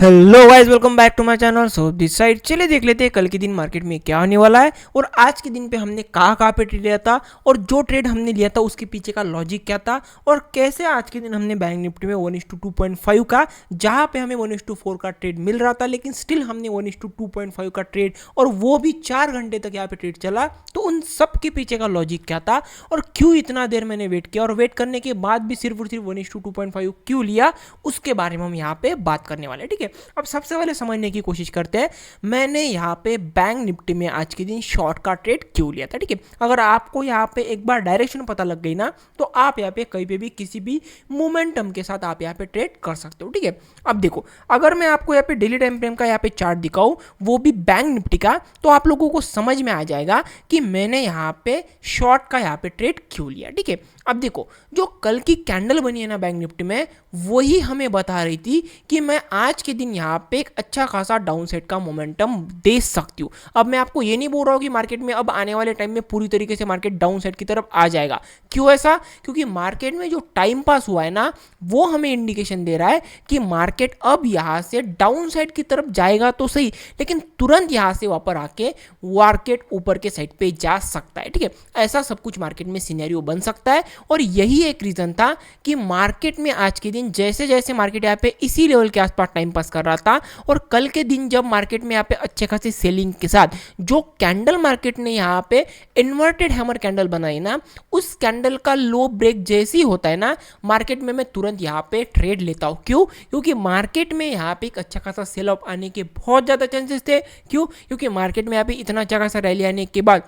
Hello guys, welcome back to my channel. So this side चलिए देख लेते हैं कल के दिन मार्केट में क्या होने वाला है और आज के दिन पे हमने कहाँ पे ट्रेड लिया था और जो ट्रेड हमने लिया था उसके पीछे का लॉजिक क्या था और कैसे आज के दिन हमने बैंक निफ्टी में 1:2.5 का, जहाँ पे हमें 1:4 का ट्रेड मिल रहा था लेकिन स्टिल हमने 1:2.5 का ट्रेड और वो भी 4 घंटे तक यहाँ पे ट्रेड चला। तो उन सब के पीछे का लॉजिक क्या था और क्यों इतना देर मैंने वेट किया और वेट करने के बाद भी सिर्फ और सिर्फ 1:2.5 क्यों लिया, उसके बारे में हम यहाँ पे बात करने वाले हैं। ठीक है, अब सबसे पहले समझने की कोशिश करते हैं मैंने यहाँ पे बैंक निफ्टी में आज के दिन शॉर्ट का ट्रेड क्यों लिया था। ठीक है, अगर आपको यहाँ पे एक बार डायरेक्शन पता लग गई ना तो आप यहाँ पे कहीं पे भी किसी भी मोमेंटम के साथ आप यहाँ पे ट्रेड कर सकते हो। ठीक है, अब देखो, अगर मैं आपको यहाँ पे डेली टाइम फ्रेम का यहाँ पे चार्ट दिखाऊं, वो भी बैंक निफ्टी का, तो आप लोगों को समझ में आ जाएगा कि मैंने यहाँ पे शॉर्ट का यहाँ पे ट्रेड क्यों लिया। ठीक है, अब देखो, जो कल की कैंडल बनी है ना बैंक निफ्टी में, वही हमें बता रही थी कि मैं आज के दिन यहाँ पे एक अच्छा खासा डाउन साइड का मोमेंटम दे सकती हूँ। अब मैं आपको ये नहीं बोल रहा हूँ कि मार्केट में अब आने वाले टाइम में पूरी तरीके से मार्केट डाउन साइड की तरफ आ जाएगा। क्यों ऐसा? क्योंकि मार्केट में जो टाइम पास हुआ है ना, वो हमें इंडिकेशन दे रहा है कि मार्केट अब यहाँ से डाउन साइड की तरफ जाएगा तो सही, लेकिन तुरंत यहाँ से वापस आके मार्केट ऊपर के साइड पे जा सकता है। ठीक है, ऐसा सब कुछ मार्केट में सिनेरियो बन सकता है और यही एक रीजन था कि मार्केट में आज के दिन जैसे जैसे मार्केट यहाँ पे इसी लेवल के आसपास टाइम पास कर रहा था और कल के दिन जब मार्केट में यहाँ पे अच्छे खासी सेलिंग के साथ जो कैंडल मार्केट ने यहाँ पे इन्वर्टेड हैमर कैंडल बनाई ना, उस कैंडल का लो ब्रेक जैसे ही होता है ना मार्केट में, मैं तुरंत यहाँ पे ट्रेड लेता हूँ। क्यों? क्योंकि मार्केट में यहाँ पे एक अच्छा खासा सेल ऑफ आने के बहुत ज़्यादा चांसेस थे। क्यों? क्योंकि मार्केट में यहाँ पे इतना अच्छा खासा रैली आने के बाद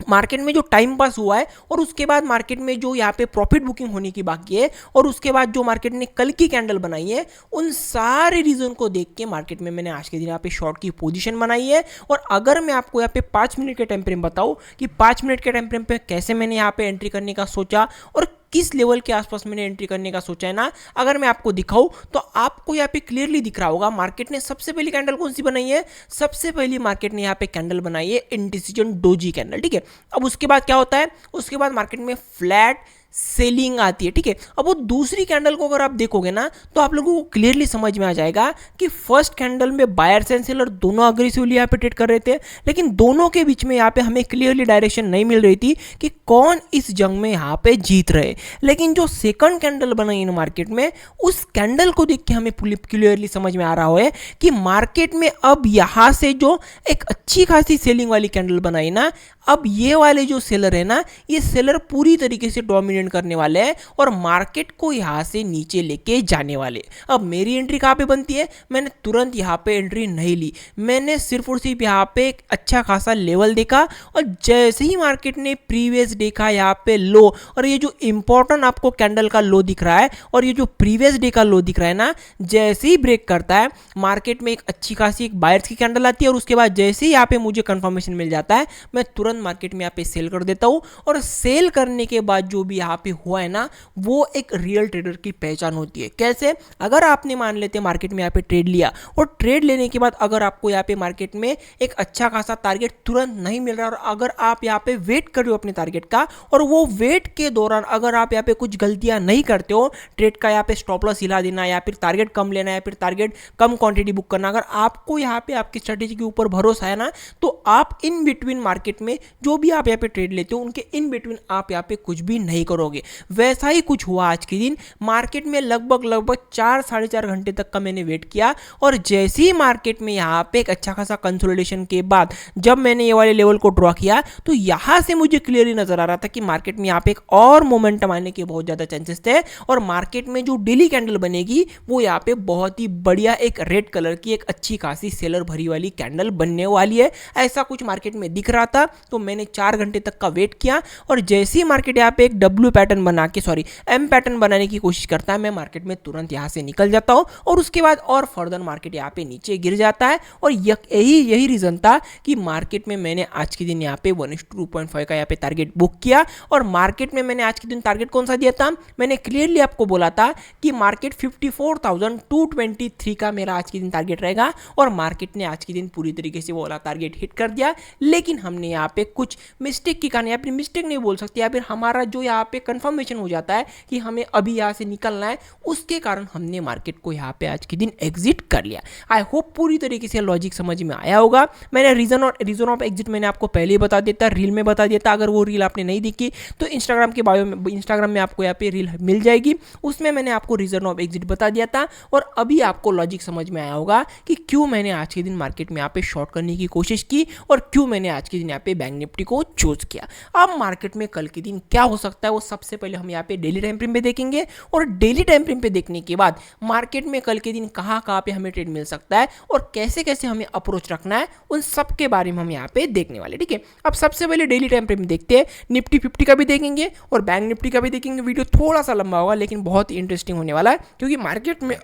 मार्केट में जो टाइम पास हुआ है और उसके बाद मार्केट में जो यहाँ पे प्रॉफिट बुकिंग होने की बाकी है और उसके बाद जो मार्केट ने कल की कैंडल बनाई है, उन सारे रीजन को देख के मार्केट में मैंने आज के दिन यहाँ पे शॉर्ट की पोजीशन बनाई है। और अगर मैं आपको यहाँ पे 5 मिनट के टाइम फ्रेम बताऊँ कि 5 मिनट के टाइम फ्रेम पे कैसे मैंने यहाँ पे एंट्री करने का सोचा और किस लेवल के आसपास मैंने एंट्री करने का सोचा है ना, अगर मैं आपको दिखाऊं तो आपको यहाँ पे क्लियरली दिख रहा होगा मार्केट ने सबसे पहली कैंडल कौन सी बनाई है। सबसे पहली मार्केट ने यहाँ पे कैंडल बनाई है इंडिसीजन डोजी कैंडल। ठीक है, अब उसके बाद क्या होता है, उसके बाद मार्केट में फ्लैट सेलिंग आती है। ठीक है, अब वो दूसरी कैंडल को अगर आप देखोगे ना तो आप लोगों को क्लियरली समझ में आ जाएगा कि फर्स्ट कैंडल में बायर्स एंड सेलर दोनों अग्रेसिवली यहाँ पे ट्रेड कर रहे थे, लेकिन दोनों के बीच में यहाँ पे हमें क्लियरली डायरेक्शन नहीं मिल रही थी कि कौन इस जंग में यहाँ पे जीत रहे। लेकिन जो सेकंड कैंडल बनाई इन मार्केट में, उस कैंडल को देख के हमें क्लियरली समझ में आ रहा है कि मार्केट में अब यहाँ से जो एक अच्छी खासी सेलिंग वाली कैंडल बनाई ना, अब ये वाले जो सेलर है ना, ये सेलर पूरी तरीके से डोमिनेट करने वाले हैं और मार्केट को यहाँ से नीचे लेके जाने वाले। अब मेरी एंट्री कहाँ पे बनती है? मैंने तुरंत यहाँ पे एंट्री नहीं ली, मैंने सिर्फ और सिर्फ यहाँ पे एक अच्छा खासा लेवल देखा और जैसे ही मार्केट ने प्रीवियस डे का यहाँ पे लो, और ये जो इंपॉर्टेंट आपको कैंडल का लो दिख रहा है और ये जो प्रीवियस डे का लो दिख रहा है ना, जैसे ही ब्रेक करता है मार्केट में एक अच्छी खासी एक बायर्स की कैंडल आती है और उसके बाद जैसे ही यहाँ पे मुझे कंफर्मेशन मिल जाता है, मैं तुरंत मार्केट में यहाँ पे सेल कर देता हूँ। और सेल करने के बाद जो भी यहाँ पे हुआ है ना, वो एक रियल ट्रेडर की पहचान होती है। कैसे? अगर आपने मान लेते मार्केट में यहाँ पे ट्रेड लिया और ट्रेड लेने के बाद अगर आपको यहाँ पे मार्केट में एक अच्छा खासा टारगेट तुरंत नहीं मिल रहा और अगर आप यहाँ पे वेट कर रहे हो अपने टारगेट का और वो वेट के दौरान अगर आप यहाँ पे कुछ गलतियां नहीं करते हो, ट्रेड का यहाँ पे स्टॉप लॉस हिला देना या फिर टारगेट कम लेना या फिर टारगेट कम क्वांटिटी बुक करना, अगर आपको यहाँ पे आपकी स्ट्रेटेजी के ऊपर भरोसा है ना, तो आप इन बिटवीन मार्केट में जो भी आप यहाँ पे ट्रेड लेते हो उनके इन बिटवीन आप यहाँ पे कुछ भी नहीं करोगे। वैसा ही कुछ हुआ आज के दिन मार्केट में। लगभग 4-4.5 घंटे तक का मैंने वेट किया और जैसे ही मार्केट में यहाँ पे एक अच्छा खासा कंसोलिडेशन के बाद जब मैंने ये वाले लेवल को ड्रॉ किया तो यहाँ से मुझे क्लियरली नजर आ रहा था कि मार्केट में यहाँ पे एक और मोमेंटम आने के बहुत ज्यादा चांसेस थे और मार्केट में जो डेली कैंडल बनेगी वो यहाँ पे बहुत ही बढ़िया एक रेड कलर की एक अच्छी खासी सेलर भरी वाली कैंडल बनने वाली है। ऐसा कुछ मार्केट में दिख रहा था तो मैंने 4 घंटे तक का वेट किया और जैसे ही मार्केट यहाँ पे एक डब्ल्यू पैटर्न बना के एम पैटर्न बनाने की कोशिश करता है, मैं मार्केट में तुरंत यहाँ से निकल जाता हूँ और उसके बाद और फर्दर मार्केट यहाँ पे नीचे गिर जाता है। और यही रीजन था कि मार्केट में मैंने आज के दिन यहाँ पे 1:2.5 का यहाँ पे टारगेट बुक किया। और मार्केट में मैंने आज के दिन टारगेट कौन सा दिया था? मैंने क्लियरली आपको बोला था कि मार्केट 54,223 का मेरा आज के दिन टारगेट रहेगा और मार्केट ने आज के दिन पूरी तरीके से वो वाला टारगेट हिट कर दिया। लेकिन हमने यहाँ पे पे कुछ मिस्टेक के कारण, या फिर मिस्टेक नहीं बोल सकते, या फिर हमारा जो यहाँ पे कंफर्मेशन हो जाता है कि हमें अभी यहाँ से निकलना है, उसके कारण हमने मार्केट को यहाँ पे आज के दिन एग्जिट कर लिया। आई होप पूरी तरीके से लॉजिक समझ में आया होगा। मैंने रीजन ऑफ एग्जिट मैंने आपको पहले ही बता देता, रील में बता देता। अगर वो रील आपने नहीं देखी तो इंस्टाग्राम के बायो में, इंस्टाग्राम में आपको यहाँ पे रील मिल जाएगी, उसमें मैंने आपको रीजन ऑफ एग्जिट बता दिया था। और अभी आपको लॉजिक समझ में आया होगा कि क्यों मैंने आज के दिन मार्केट में यहाँ पे शॉर्ट करने की कोशिश की और क्यों मैंने आज के दिन यहाँ पे बैंक निफ्टी को चूज किया। अब मार्केट में कल के दिन क्या हो सकता है वो सबसे पहले हम यहाँ पे डेली टाइम फ्रेम पे देखेंगे, और डेली टाइम फ्रेम पे देखने के बाद मार्केट में कल के दिन कहाँ पे हमें ट्रेड मिल सकता है और कैसे कैसे हमें अप्रोच रखना है, उन सब के बारे में हम यहाँ पे देखने वाले। ठीक है, अब सबसे पहले डेली टाइम फ्रेम देखते हैं। निफ्टी 50 का भी देखेंगे और बैंक निफ्टी का भी देखेंगे। वीडियो थोड़ा सा लंबा होगा लेकिन बहुत ही इंटरेस्टिंग होने वाला है, क्योंकि मार्केट में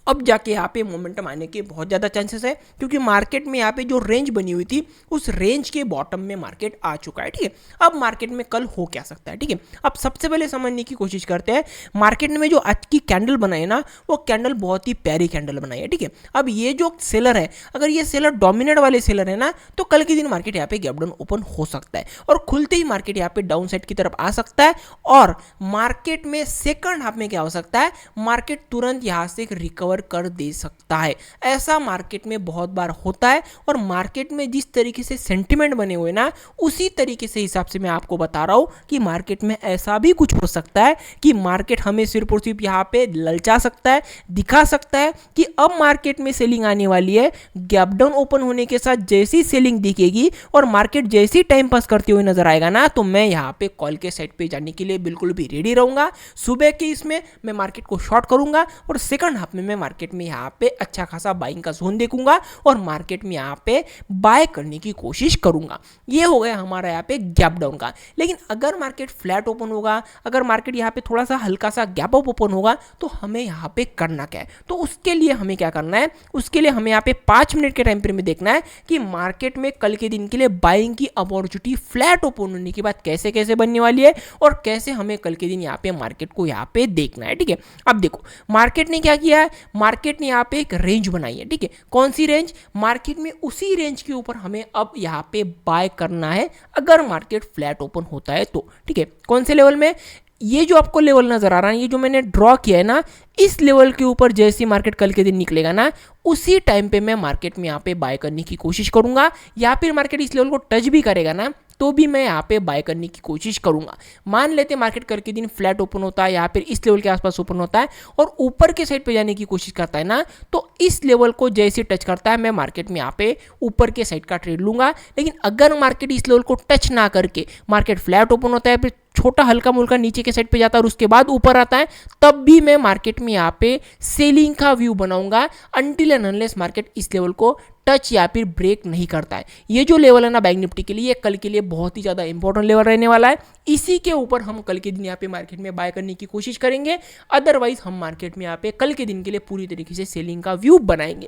अब जाके यहाँ पे मोमेंटम आने के बहुत ज़्यादा चांसेस है, क्योंकि मार्केट में यहाँ पे जो रेंज बनी हुई थी उस रेंज के बॉटम में मार्केट आ चुका है। ठीक है, अब मार्केट में कल हो क्या सकता है। ठीक है, अब सबसे पहले समझने की कोशिश करते हैं मार्केट में जो आज की कैंडल बनाई है ना, वो कैंडल बहुत ही प्यारी कैंडल बनाई है। ठीक है, अब ये जो सेलर है, अगर ये सेलर डोमिनेट वाले सेलर है ना, तो कल के दिन मार्केट यहाँ पे गैप डाउन ओपन हो सकता है और खुलते ही मार्केट यहाँ पे डाउन साइड की तरफ आ सकता है। और मार्केट में सेकंड हाफ में क्या हो सकता है, मार्केट तुरंत यहाँ से रिकवर कर दे सकता है। ऐसा मार्केट में बहुत बार होता है, और मार्केट में जिस तरीके से सेंटिमेंट बने हुए ना, उसी तरीके से हिसाब से मैं आपको बता रहा हूं कि मार्केट में ऐसा भी कुछ हो सकता है कि मार्केट हमें सिर्फ और सिर्फ यहाँ पे ललचा सकता है, दिखा सकता है कि अब मार्केट में सेलिंग आने वाली है। गैप डाउन ओपन होने के साथ जैसी सेलिंग दिखेगी और मार्केट जैसी टाइम पास करते हुए नजर आएगा ना, तो मैं यहाँ पे कॉल के साइड पे जाने के लिए बिल्कुल भी रेडी रहूंगा। सुबह के इसमें मैं मार्केट को शॉर्ट करूंगा और सेकंड हाफ में मैं मार्केट में यहाँ पे अच्छा खासा बाइंग का जोन देखूंगा और मार्केट में यहाँ पे बाय करने की कोशिश करूंगा। ये हो गया हमारा यहाँ पे गैप डाउन का। लेकिन अगर मार्केट फ्लैट ओपन होगा, अगर मार्केट यहाँ पे थोड़ा सा हल्का सा गैप अप ओपन होगा, तो हमें यहाँ पे करना क्या है। तो उसके लिए हमें क्या करना है, उसके लिए हमें यहाँ पे 5 मिनट के टाइम पीरियड में देखना है कि मार्केट में कल के दिन के लिए बाइंग की अपॉर्चुनिटी फ्लैट ओपन होने के बाद कैसे कैसे बनने वाली है और कैसे हमें कल के दिन यहाँ पे मार्केट को यहाँ पे देखना है। ठीक है, अब देखो मार्केट ने क्या किया है, मार्केट ने यहाँ पे एक रेंज बनाई है। ठीक है, कौन सी रेंज, मार्केट में उसी रेंज के ऊपर हमें अब यहाँ पे बाय करना है अगर मार्केट फ्लैट ओपन होता है तो। ठीक है, कौन से लेवल में, ये जो आपको लेवल नजर आ रहा है, ये जो मैंने ड्रॉ किया है ना, इस लेवल के ऊपर जैसे मार्केट कल के दिन निकलेगा ना, उसी टाइम पे मैं मार्केट में यहाँ पे बाय करने की कोशिश करूंगा। या फिर मार्केट इस लेवल को टच भी करेगा ना, तो भी मैं यहाँ पे बाय करने की कोशिश करूंगा। मान लेते मार्केट कल के दिन फ्लैट ओपन होता है या फिर इस लेवल के आसपास ओपन होता है और ऊपर के साइड पे जाने की कोशिश करता है ना, तो इस लेवल को जैसे टच करता है मैं मार्केट में यहाँ पे ऊपर के साइड का ट्रेड लूंगा। लेकिन अगर मार्केट इस लेवल को टच ना करके मार्केट फ्लैट ओपन होता है, फिर छोटा हल्का मुल्का नीचे के साइड पे जाता है और उसके बाद ऊपर आता है, तब भी मैं मार्केट में यहाँ पे सेलिंग का व्यू बनाऊंगा अनटिल एंड अनलेस मार्केट इस लेवल को टच या फिर ब्रेक नहीं करता है। ये जो लेवल है ना बैंक निफ्टी के लिए, ये कल के लिए बहुत ही ज़्यादा इंपॉर्टेंट लेवल रहने वाला है। इसी के ऊपर हम कल के दिन यहाँ पे मार्केट में बाय करने की कोशिश करेंगे। अदरवाइज हम मार्केट में यहाँ पे कल के दिन के लिए पूरी तरीके से सेलिंग का व्यू बनाएंगे।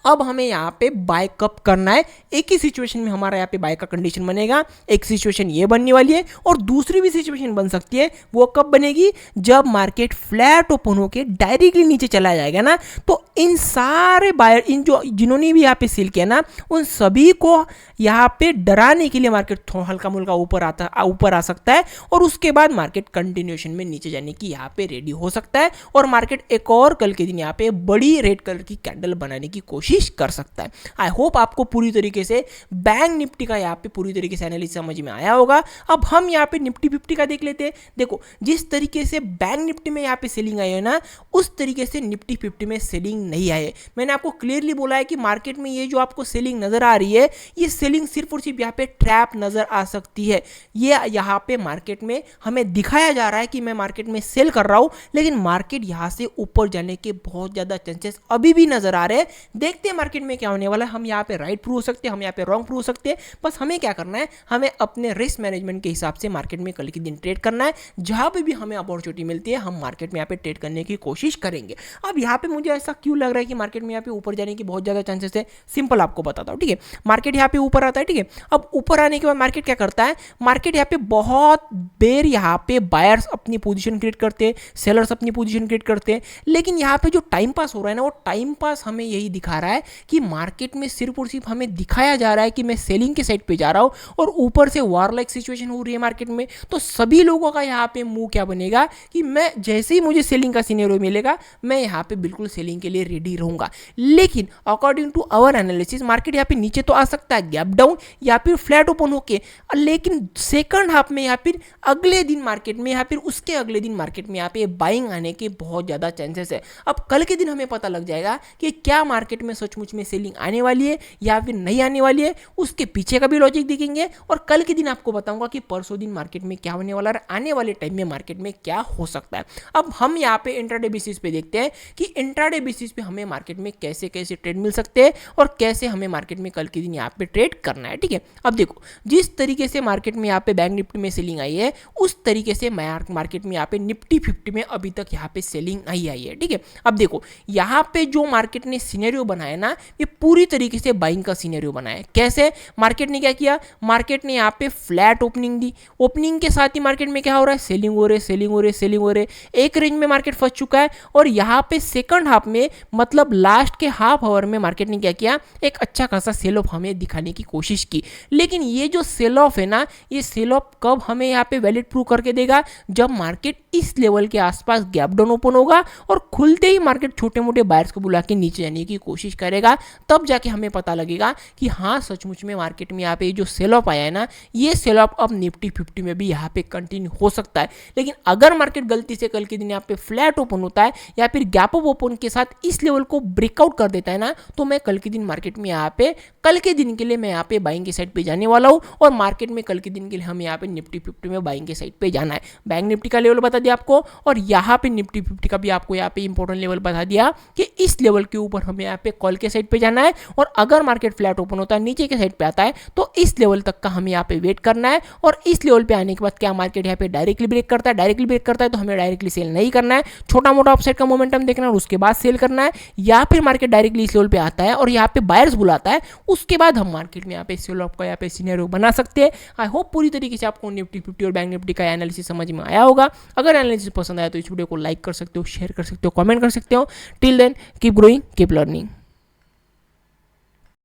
अब हमें यहाँ पे बाय कब करना है, एक ही सिचुएशन में हमारा यहाँ पे बाय का कंडीशन बनेगा। एक सिचुएशन ये बनने वाली है और दूसरी भी सिचुएशन बन सकती है। वो कब बनेगी, जब मार्केट फ्लैट ओपन होके डायरेक्टली नीचे चला जाएगा ना, तो इन सारे बायर, इन जो जिन्होंने भी यहाँ पे सेल किया ना, उन सभी को यहाँ पे डराने के लिए मार्केट हल्का मुल्का ऊपर आ सकता है और उसके बाद मार्केट कंटिन्यूएशन में नीचे जाने की यहाँ पे रेडी हो सकता है और मार्केट एक और कल के दिन यहाँ पे बड़ी रेड कलर की कैंडल बनाने की कोशिश कर सकता है। आई होप आपको पूरी तरीके से बैंक निफ्टी का यहाँ पे पूरी तरीके से एनालिसिस समझ में आया होगा। अब हम यहाँ पे निफ्टी 50 का देख लेते हैं। देखो जिस तरीके से बैंक निफ्टी में यहाँ पे सेलिंग आई है ना, उस तरीके से निफ्टी 50 में सेलिंग नहीं आई है। मैंने आपको क्लियरली बोला है कि मार्केट में ये जो आपको सेलिंग नजर आ रही है, ये सेलिंग सिर्फ और सिर्फ यहाँ पे ट्रैप नजर आ सकती है। ये यहाँ पे मार्केट में हमें दिखाया जा रहा है कि मैं मार्केट में सेल कर रहा हूं, लेकिन मार्केट यहाँ से ऊपर जाने के बहुत ज्यादा चांसेस अभी भी नजर आ रहे हैं। देखते हैं मार्केट में क्या होने वाला है। हम यहाँ पे राइट प्रूव हो सकते हैं, हम यहाँ पे रॉन्ग प्रूव हो सकते हैं। बस हमें क्या करना है, हमें अपने रिस्क मैनेजमेंट के हिसाब से मार्केट में कल के दिन ट्रेड करना है। जहां पे भी हमें अपॉर्चुनिटी मिलती है हम मार्केट में यहाँ पे ट्रेड करने की कोशिश करेंगे। अब यहाँ पे मुझे ऐसा क्यों लग रहा है कि मार्केट में यहाँ पे ऊपर जाने की बहुत ज्यादा चांसेस है, सिंपल आपको बताता हूँ। ठीक है, मार्केट यहाँ पे ऊपर आता है। ठीक है, अब ऊपर आने के बाद मार्केट क्या करता है, मार्केट यहाँ पे बहुत देर यहाँ पे बायर्स अपनी पोजीशन क्रिएट करते हैं, सेलर्स अपनी पोजीशन क्रिएट करते हैं, लेकिन यहाँ पे जो टाइम पास हो रहा है ना, वो टाइम पास हमें यही दिखा रहा रहा है कि मार्केट में सिर्फ और सिर्फ हमें दिखाया जा रहा है कि मैं सेलिंग के साइड पे जा रहा हूँ और ऊपर से वॉर लाइक सिचुएशन हो रही है मार्केट में, तो सभी लोगों का यहाँ पे मुंह क्या बनेगा कि मैं जैसे ही मुझे सेलिंग का सिनेरियो मिलेगा मैं यहाँ पे बिल्कुल सेलिंग के लिए रेडी रहूंगा। लेकिन according to our analysis market यहाँ पे नीचे तो आ सकता है गैप डाउन या फिर फ्लैट ओपन होके, लेकिन सेकंड हाफ में या फिर अगले दिन मार्केट में या फिर उसके अगले दिन मार्केट में यहाँ पे बाइंग आने के बहुत ज़्यादा चांसेस है। अब कल के दिन हमें पता लग जाएगा कि क्या मार्केट में सचमुच में सेलिंग आने वाली है या फिर नहीं आने वाली है, उसके पीछे का भी लॉजिक देखेंगे और कल के दिन आपको बताऊंगा कि परसों दिन मार्केट में क्या होने वाला है, आने वाले टाइम में मार्केट में क्या हो सकता है। अब हम यहाँ पे इंट्राडे बेसिस पे देखते हैं कि इंट्राडे बेसिस पे हमें मार्केट में कैसे कैसे ट्रेड मिल सकते हैं और कैसे हमें मार्केट में कल के दिन यहाँ पे ट्रेड करना है। ठीक है, अब देखो जिस तरीके से मार्केट में यहाँ पे बैंक निफ्टी में सेलिंग आई है उस तरीके से मार्केट में यहाँ पे निफ्टी 50 में अभी तक यहाँ पे सेलिंग नहीं आई है। ठीक है, अब देखो यहाँ पे जो मार्केट ने सिनेरियो बनाया ना ये पूरी तरीके से बाइंग का सिनेरियो बनाया है। कैसे मार्केट ने क्या किया, मार्केट ने यहाँ पे फ्लैट ओपनिंग दी, ओपनिंग के साथ ही मार्केट में क्या हो रहा है, सेलिंग हो रही है, सेलिंग हो रही है, सेलिंग हो रही है, एक रेंज में मार्केट फंस चुका है और यहाँ पे सेकंड हाफ में मतलब लास्ट के हाफ आवर में मार्केट ने क्या किया, एक अच्छा खासा सेल ऑफ हमें दिखाने की कोशिश की। लेकिन ये जो सेल ऑफ है ना ये सेल ऑफ कब हमें यहाँ पे वैलिड प्रूव करके देगा, जब मार्केट इस लेवल के आसपास गैप डाउन ओपन होगा और खुलते ही मार्केट छोटे मोटे बायर्स को बुला के नीचे जाने की कोशिश करेगा, तब जाके हमें पता लगेगा कि हाँ सचमुच में मार्केट में यहाँ पे जो सेल ऑफ आया है ना ये सेल ऑफ अब निफ्टी 50 में भी यहाँ पे कंटिन्यू हो सकता है। लेकिन अगर मार्केट गलती से कल के दिन यहाँ पे फ्लैट ओपन होता है या फिर गैप अप ओपन के साथ इस लेवल को ब्रेकआउट कर देता है ना तो मैं कल के दिन मार्केट में यहाँ पे कल के दिन के लिए मैं यहाँ पे बाइंग के साइड पे जाने वाला हूँ और मार्केट में कल के दिन के लिए हम यहाँ पे निफ्टी 50 में बाइंग के साइड पे जाना है। बैंक निफ्टी का लेवल बता दिया आपको और यहाँ पे निफ्टी 50 का भी आपको यहाँ पे इंपॉर्टेंट लेवल बता दिया कि इस लेवल के ऊपर हमें यहाँ पे कॉल के साइड पे जाना है और अगर मार्केट फ्लैट ओपन होता है नीचे के साइड पे आता है तो इस लेवल तक का हमें यहाँ पे वेट करना है और इस लेवल पे आने के बाद क्या मार्केट यहाँ पे डायरेक्टली ब्रेक करता है, डायरेक्टली ब्रेक करता है तो हमें डायरेक्टली सेल नहीं करना है, छोटा मोटा अपसाइड का मोमेंटम देखना है और उसके बाद सेल करना है। या फिर मार्केट डायरेक्टली इस लेवल पे आता है और यहाँ पे बायर्स बुलाता है उसके बाद हम मार्केट में यहाँ पे सेल ऑफ का यहाँ पे सिनेरियो बना सकते हैं। आई होप पूरी तरीके से आपको निफ्टी 50 और बैंक निफ्टी का एनालिसिस समझ में आया होगा। अगर एनालिसिस पसंद आया तो इस वीडियो को लाइक कर सकते हो, शेयर कर सकते हो, कमेंट कर सकते हो। Till then keep growing, keep learning.